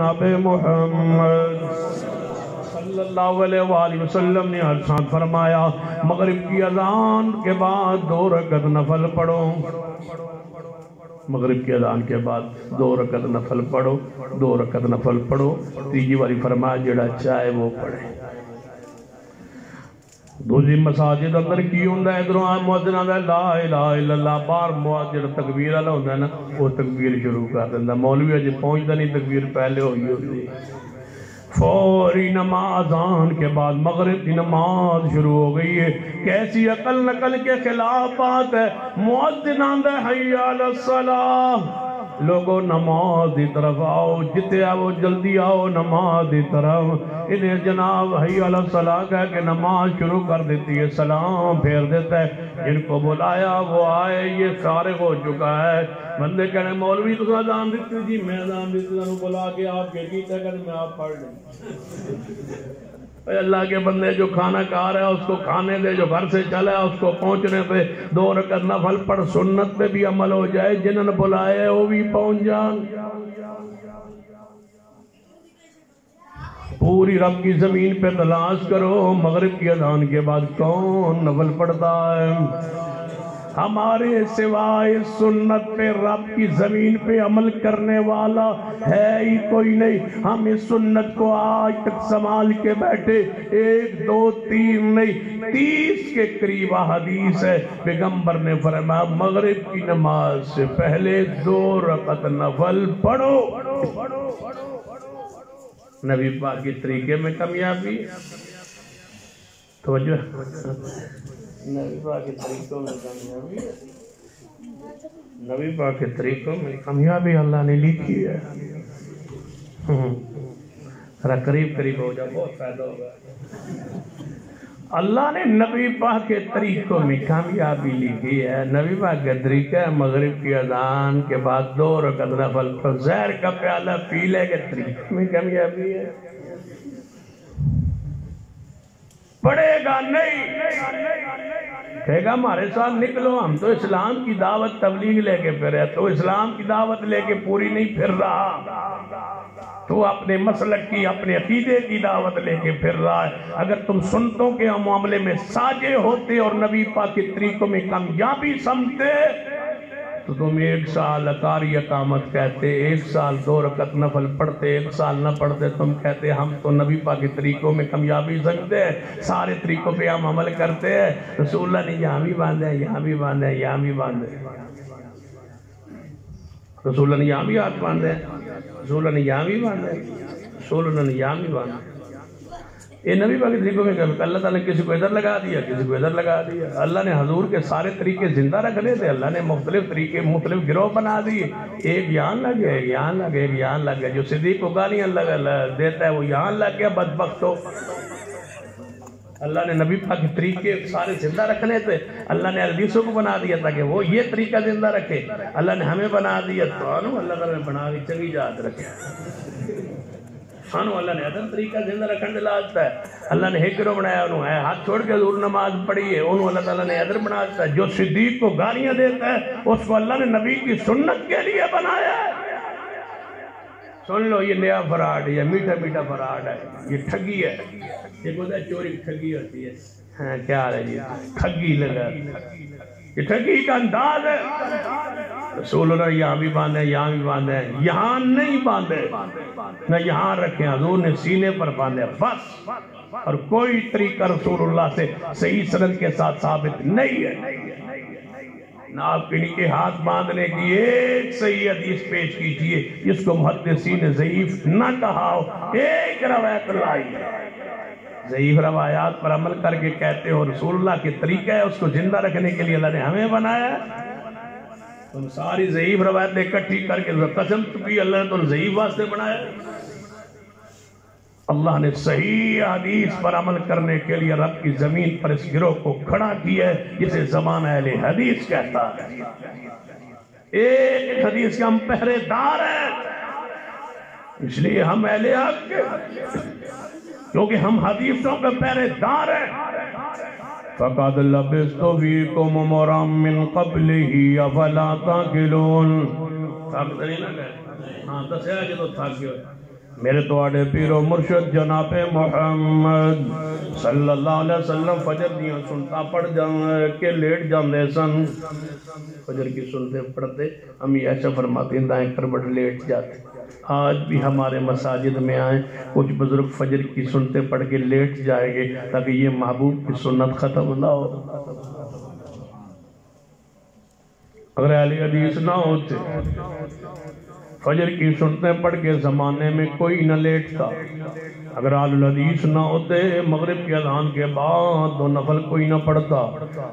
جناب محمد صلی اللہ علیہ وآلہ وسلم نے ارشاد فرمایا مغرب کی اذان کے بعد 2 رکعت نفل پڑھو. مغرب کی اذان کے بعد 2 رکعت نفل پڑھو. 2 رکعت نفل پڑھو. تیجی والی فرمایا جڑا چاہے وہ پڑھے. دوسری مساجد اندر کی ہوندہ ہے ادھروں آن مؤذن آدھا لا الہ الا اللہ بار مؤذن تکبیر اللہ ہوندہ ہے نا وہ تکبیر شروع کر دیندہ. مولوی اجے پہنچتا نہیں تکبیر پہلے ہوئی ہوتی. فوری نماز آن کے بعد مغرب کی نماز شروع ہو گئی ہے. کیسی عقل نقل کے خلاف بات ہے. مؤذن آدھا حی علی الصلاۃ لوگوں نماز دی طرف آؤ. جتے آؤ جلدی آؤ نماز دی طرف. انہیں جناب حی علی الصلاۃ کہہ کہ نماز شروع کر دیتی ہے. سلام پھیر دیتا ہے. جن کو بلایا وہ آئے. یہ فارغ ہو چکا ہے. بندے کہنے مولوی تو اذان دیتے جی میں اذان دیتے انہوں بلا کے آپ کے کیتا کہنے میں آپ پڑھ لیں. اللہ کے بندے جو کھانا کھا رہا ہے اس کو کھانے دے. جو گھر سے چلا ہے اس کو پہنچنے پہ 2 رکعت نفل پڑھ. سنت پہ بھی عمل ہو جائے. جنہوں نے بلائے وہ بھی پہنچ جان. پوری رب کی زمین پہ تلاش کرو مغرب کی اذان کے بعد کون نفل پڑھتا ہے. ہمارے سوائے سنت پہ رب کی زمین پہ عمل کرنے والا ہے ہی کوئی نہیں. ہم اس سنت کو آج تک سنبھال کے بیٹھے 1 2 3 نہیں 30 کے قریب حدیث ہے. پیغمبر نے فرمایا مغرب کی نماز سے پہلے 2 رکعت نفل پڑھو. نبی پاک کے طریقے میں کامیابی توجہ. نبی پاک کے طریقوں میں کامیابی. نبی پاک کے طریقوں میں کامیابی اللہ نے لکھی ہے. ذرا قریب قریب ہو جاؤ بہت فائدہ ہوگا. اللہ نے نبی پاک کے طریقوں میں کامیابی لکھی ہے. نبی پاک کا طریقہ ہے مغرب کی اذان کے بعد 2 رکعت نفل پڑھو. زہر کا پیالہ پی لے کے طریقے میں کامیابی ہے. پڑھے گا نہیں کہے گا ہمارے ساتھ نکلو ہم تو اسلام کی دعوت تبلیغ لے کے پھر رہے. تو اسلام کی دعوت لے کے پوری نہیں پھر رہا. تو اپنے مسلک کی اپنے عقیدے کی دعوت لے کے پھر رہا ہے. اگر تم سنتوں کے معاملے میں ساجے ہوتے اور نبی پاک کے طریقوں میں کامیابی سمجھتے تو تم 1 سال اقاری اقامت کہتے. 1 سال 2 رکعت نفل پڑھتے. 1 سال نہ پڑھتے تم کہتے ہم تو نبی پاک کے طریقوں میں کامیابی سمجھتے ہیں. سارے طریقوں پہ ہم عمل کرتے ہیں. رسول اللہ نے یہاں بھی باندھے یہاں بھی باندھے یہاں بھی باندھے. رسول اللہ نے یہاں بھی ہاتھ باندھے. رسول اللہ نے یہاں بھی باندھے. رسول اللہ نے یہاں بھی باندھے. یہ نبی پاک کے طریقوں میں کرتا. اللہ تعالیٰ نے کسی کو ادھر لگا دیا کسی کو ادھر لگا دیا. اللہ نے حضور کے سارے طریقے زندہ رکھ لے تھے. اللہ نے مختلف طریقے مختلف گروہ بنا دیے. ایک یہاں لگے ایک یہاں لگے ایک یہاں لگے. جو صدیق کو گالیاں دیتا ہے وہ یہاں لگ گیا بدبخت ہو. اللہ نے نبی پاک کے طریقے سارے زندہ رکھنے تھے. اللہ نے حدیثوں کو بنا دیا تھا کہ وہ یہ طریقہ زندہ رکھے. اللہ نے ہمیں بنا دیا تو اللہ تعالیٰ نے بنا دی چنگی جات رکھے. سانو اللہ نے ادھر طریقہ زندہ رکھنے لاتا ہے. اللہ نے ہکرو بنایا انہوں ہے ہاتھ چھوڑ کے حضور نماز پڑھی ہے. انہوں اللہ تعالیٰ نے ادھر بنا دیتا ہے. جو صدیق کو گالیاں دیتا ہے اس کو اللہ نے نبی کی سنت کے لیے بنایا ہے. سن لو یہ نیا فراڈ ہے. یہ میٹھا میٹھا فراڈ ہے. یہ ٹھگی ہے. یہ بولتا ہے چوری ٹھگی ہوتی ہے. ہاں کیا ہے جی ٹھگی لگا. یہ ٹھگی کا انداز ہے. رسول اللہ یہاں بھی باندھے یہاں بھی باندھے. یہاں نہیں باندھے نہ یہاں رکھیں. حضور نے سینے پر باندھے بس. اور کوئی طریقہ رسول اللہ سے صحیح سند کے ساتھ ثابت نہیں ہے. ناپ کے نیچے ہاتھ باندھنے کی ایک صحیح حدیث پیش کیجئے جس کو محدثین ضعیف نہ کہا ہو. ایک روایت لائی. ضعیف روایات پر عمل کر کے کہتے ہو رسول اللہ کے طریقہ ہے. اس کو زندہ رکھنے کے لیے اللہ نے ہمیں بنایا. تم ساری ضعیف روایتیں اکٹھی کر کے قسم بھی اللہ نے تم ضعیف واسطے بنایا. اللہ نے صحیح حدیث پر عمل کرنے کے لیے رب کی زمین پر اس گروہ کو کھڑا کیا ہے جسے زمانہ اہل حدیث کہتا ہے. ایک حدیث کے ہم پہرے دار ہیں. اس لیے ہم اہل حق کے کیونکہ ہم حدیثوں کے پہرے دار ہیں. فَقَدْ لَبِثْتُ فِيكُمْ عُمُرًا مِّن قَبْلِهِ أَفَلَا تَعْقِلُونَ. تھک نہیں لگا ہاں دسیا کہ تو تھک گئے. میرے توڑے پیر و مرشد جناب محمد صلی اللہ علیہ وسلم فجر دیاں سنتا پڑھ جانے کے لیٹ جاندے سن. فجر کی سنتے پڑھتے ہم یہ ایسا فرماتے ہیں دائیں کروٹ لیٹ جاتے. آج بھی ہمارے مساجد میں آئیں کچھ بزرگ فجر کی سنتے پڑھ کے لیٹ جائیں گے تاکہ یہ محبوب کی سنت ختم نہ ہو. اگر اہل حدیث نہ ہوتے فجر کی سنتیں پڑھ کے زمانے میں کوئی نہ لیٹتا. اگر اہل حدیث نہ ہوتے مغرب کے اذان کے بعد دو نفل کوئی نہ پڑھتا.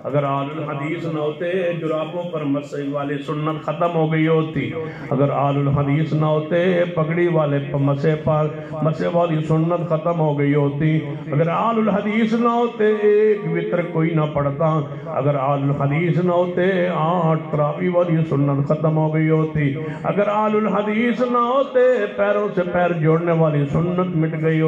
اگر اہل حدیث نہ ہوتے جرابوں پر مسح والی سنت ختم ہو گئی ہوتی. اگر اہل حدیث نہ ہوتے پگڑی والے مسح والی سنت ختم ہو گئی ہوتی. اگر اہل حدیث نہ ہوتے ایک وتر کوئی نہ پڑھتا. اگر اہل حدیث نہ ہوتے 8 تراویح والی سنت ختم ہو گئی ہوتی. اگر اہل حدیث نہ ہوتے پیروں سے پیر جوڑنے والی سنت مٹ گئی ہوتی.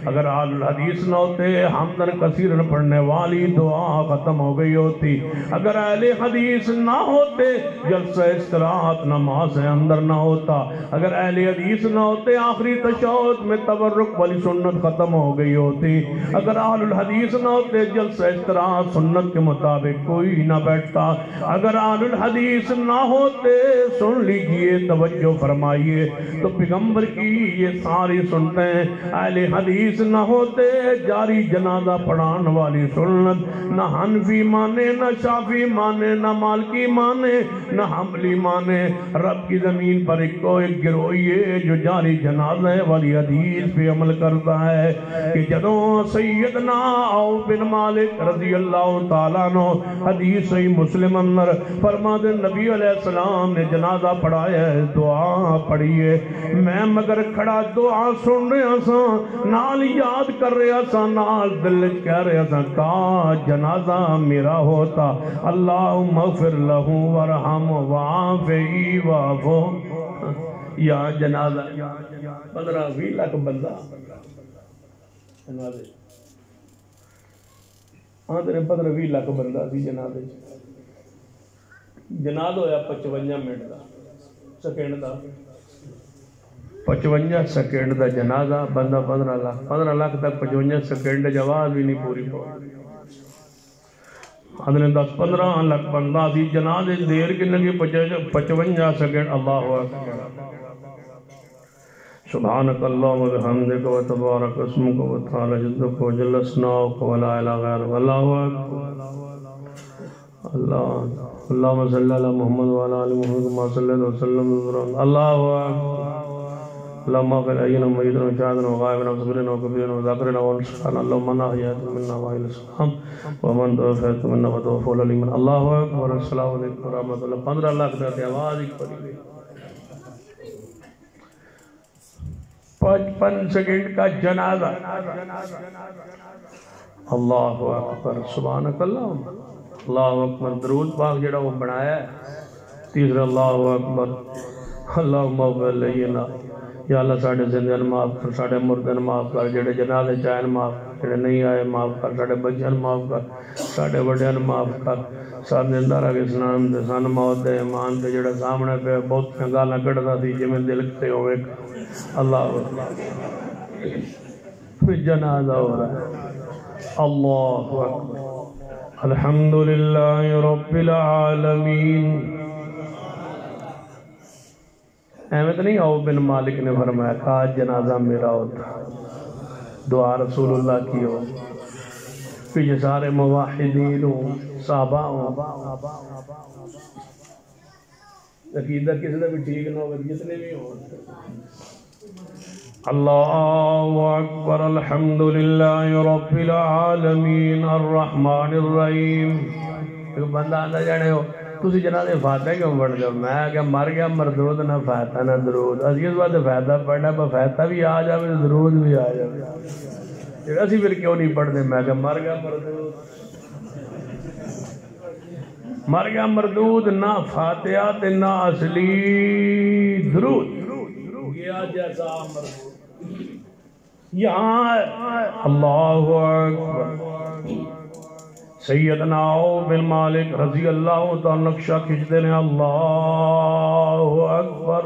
اگر اہل حدیث نہ ہوتے حمدن کثیرن پڑھنے والی دعا ختم ہو گئی ہوتی. اگر اہل حدیث نہ ہوتے جلسہ استراحت نماز اندر نہ ہوتا. اگر اہل حدیث نہ ہوتے آخری تشہد میں تبرک والی سنت ختم ہو گئی ہوتی. اگر اہل الحدیث نہ ہوتے جلسہ استراحت سنت کے مطابق کوئی نہ بیٹھتا. اگر اہل الحدیث نہ ہوتے سن لیجئے توجہ فرمائیے تو پیغمبر کی یہ ساری سنتیں اہل حدیث نہ ہوتے جاری جنازہ پڑھان والی سنت نہ حنفی مانے نہ شافی مانے نہ مالکی مانے نہ حنبلی مانے. رب کی زمین پر ایک گروہ ہے جو جاری جنازہ والی حدیث پہ عمل کرتا ہے کہ جدوں سیدنا عوف بن مالک رضی اللہ تعالیٰ عنہ حدیث صحیح مسلم اندر فرماتے نبی علیہ السلام نے جنازہ پڑھایا ہے دعا پڑھیے میں مگر کھڑا دعا سن رہا سا نال یاد کر رہا سا نال دل کہہ رہا سا کاش جنازہ میرا ہوتا. اللہم اغفر لہو ورحم وعافی وعفو. یا جنازہ 15-20 لاکھ بندہ جنازے آدھے 15-20 لاکھ بندہ سی جنازے. جنازہ ہویا 55 minute the second the 55 second the جنازہ بندہ 15 لاکھ تک 55 سیکنڈ جواز بھی نہیں پوری پہنچ. آدھے 10-15 لاکھ بندہ سی جنازے دیر کی لگی 55 سیکنڈ. اللہ اکبر سبحانک اللہم و بحمدک و تبارک اسمک و تعالی جدک و جل ثناؤک و لا الہ غیرک. اللہ اکبر. اللہم صلی علی محمد و علی محمد ما صلی اللہ علیہ وسلم. اللہ اکبر. اللہم اغفر حینا و میتنا و شاہدنا و غائبنا و صغیرنا و کبیرنا و ذاکرنا و انصارنا. اللہم من احییت منا و احیی الاسلام و من توفیت منا و توفول علیمن. اللہ اکبر. السلام علیکم و رحمت اللہ. 15 لاکھ دیتے آواز ایک پڑی گئی. 55 سیکنڈ کا جنازہ. اللہ اکبر. سبحانک اللہ. اللہ اکبر. درود پاک جڑا وہ بنایا ہے. تیسرا اللہ اکبر. اللہم اغفر لینا. یا اللہ ساڑھے زندگان معاف کر ساڑھے مردن معاف کر جڑے جنازے چاہن معاف کر جڑے نہیں آئے معاف کر ساڑھے بچیاں معاف کر ساڑھے بڑیاں معاف کر ساڑھے اندارہ کے اسلام دے سان موت دے ایمان دے جڑے سامنے پہ بہت گالاں کڑتا تھی جی میں دل کتے ہوئے. اللہ پھر جنازہ ہو رہا ہے. اللہ اکبر. الحمدللہ رب العالمین. احمد نہیں عوف بن مالک نے فرمایا کاش جنازہ میرا ہوتا. دعا رسول اللہ کی ہو کہ یہ سارے موحدین ہوں صحابہ ہوں. عقیدہ کسی نے بھی ٹھیک نہ ہو جتنے بھی ہوں. اللہ اکبر. الحمدللہ رب العالمین الرحمن الرحیم. ایک بندہ آنا جانے ہو تُسی جنازے فاتحہ کیوں پڑھ دو. میں کہ مر گیا مردود نہ فاتحہ نہ درود. اسی اس بات فاتحہ پڑھنا پہ فاتحہ بھی آ جائے درود بھی آ جائے. اسی پھر کیوں نہیں پڑھ دے. میں کہ مر گیا مردود نہ فاتحہ تے نہ اصلی درود. گیا جیسا مردود یہاں اللہ اکبر. سیدنا عوف بن مالک رضی اللہ تعالیٰ نقشہ کھچتے ہیں. اللہ اکبر.